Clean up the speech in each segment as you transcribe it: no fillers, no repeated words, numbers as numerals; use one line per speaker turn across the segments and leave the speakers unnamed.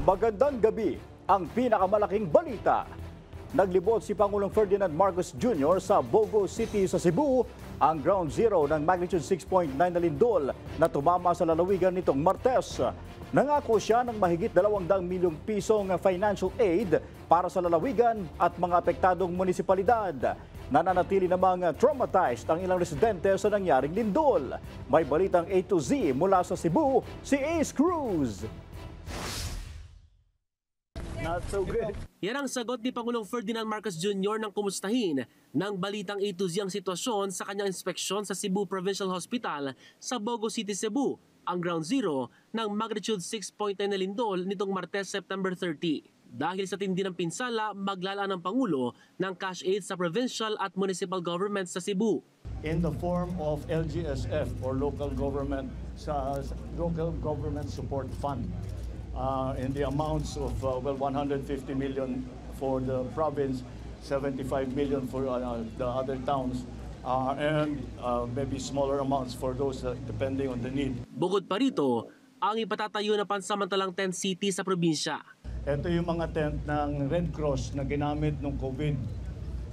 Magandang gabi, ang pinakamalaking balita. Naglibot si Pangulong Ferdinand Marcos Jr. sa Bogo City sa Cebu, ang ground zero ng magnitude 6.9 na lindol na tumama sa lalawigan nitong Martes. Nangako siya ng mahigit 200 milyong pisong financial aid para sa lalawigan at mga apektadong munisipalidad. Nananatili namang traumatized ang ilang residente sa nangyaring lindol. May balitang A to Z mula sa Cebu, si Ace Cruz. Not so good.
Yan ang sagot ni Pangulong Ferdinand Marcos Jr. ng kumustahin ng balitang A to Z ang sitwasyon sa kanyang inspeksyon sa Cebu Provincial Hospital sa Bogo City, Cebu, ang ground zero ng magnitude 6.9 na lindol nitong Martes, September 30. Dahil sa tindi ng pinsala, maglalaan ng Pangulo ng cash aid sa provincial at municipal governments sa Cebu.
In the form of LGSF or local government support fund. In the amounts of 150 million for the province, 75 million for the other towns, and maybe smaller amounts for those depending on the need.
Bukod pa rito, ang ipatatayo na pansamantalang tent city sa probinsya.
Ito yung mga tent ng Red Cross na ginamit nung COVID.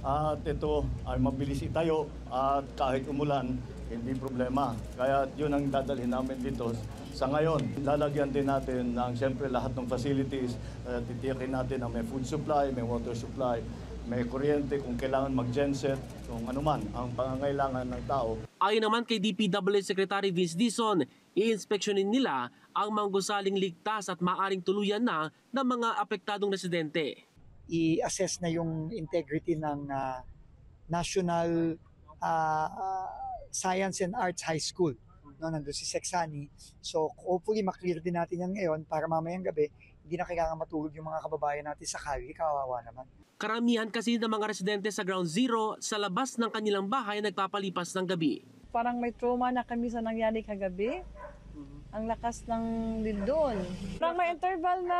At ito ay mabilis itayo at kahit umulan, hindi problema. Kaya yun ang dadalhin namin dito. Sa ngayon, lalagyan din natin ng siyempre lahat ng facilities. Titiyakin natin na may food supply, may water supply, may kuryente kung kailangan mag-genset, kung anuman ang pangangailangan ng tao.
Ayon naman kay DPWH Secretary Vince Dizon, i-inspeksyonin nila ang mga gusaling ligtas at maaring tuluyan na ng mga apektadong residente.
I-assess na yung integrity ng National Science and Arts High School. No, nandun si Sexani. So hopefully maklear din natin yan ngayon para mamayang gabi hindi na kailangan matulog yung mga kababayan natin sa kalye, kawawa naman.
Karamihan kasi ng mga residente sa ground zero sa labas ng kanilang bahay nagpapalipas ng gabi.
Parang may trauma na kami sa nangyari kagabi. Ang lakas ng lindol. Parang may interval na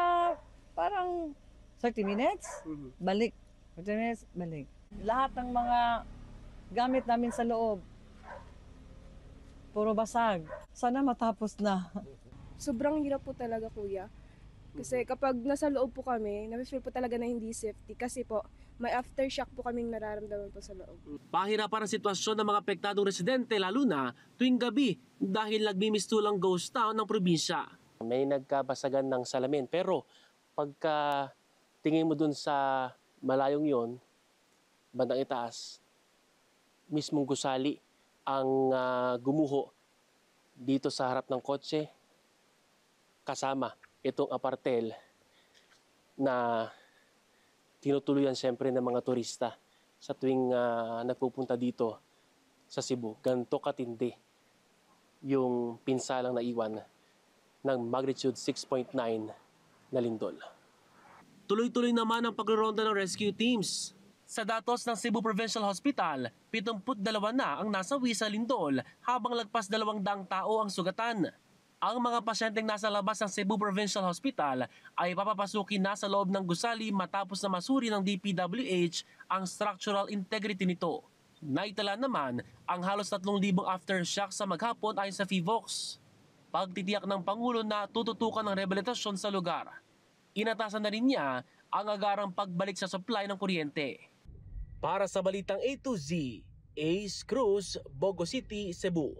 parang 30 minutes, balik. 30 minutes, balik. Lahat ng mga gamit namin sa loob, puro basag. Sana matapos na.
Sobrang hirap po talaga, kuya. Kasi kapag nasa loob po kami, na-feel po talaga na hindi safety. Kasi po, may aftershock po kaming nararamdaman po sa loob.
Pahirapan ang sitwasyon ng mga apektadong residente lalo na tuwing gabi dahil nagmimistulang ghost town ng probinsya. May nagkabasagan ng salamin pero pagka tingin mo dun sa malayong yon, bandang itaas, mismong gusali ang gumuho dito sa harap ng kotse kasama itong apartel na tinutuluyan siyempre ng mga turista sa tuwing nagpupunta dito sa Cebu. Ganito katindi yung pinsalang naiwan ng magnitude 6.9 na lindol. Tuloy-tuloy naman ang pagroronda ng rescue teams. Sa datos ng Cebu Provincial Hospital, 72 na ang nasawi sa lindol habang lagpas 200 tao ang sugatan. Ang mga pasyenteng nasa labas ng Cebu Provincial Hospital ay papapasukin na sa loob ng gusali matapos na masuri ng DPWH ang structural integrity nito. Naitala naman ang halos 3,000 aftershock sa maghapon ayon sa PHIVOLCS. Pagtitiyak ng Pangulo na tututukan ng rehabilitasyon sa lugar. Inatasan na rin niya ang agarang pagbalik sa supply ng kuryente. Para sa balitang A to Z, Ace Cruz, Bogo City, Cebu.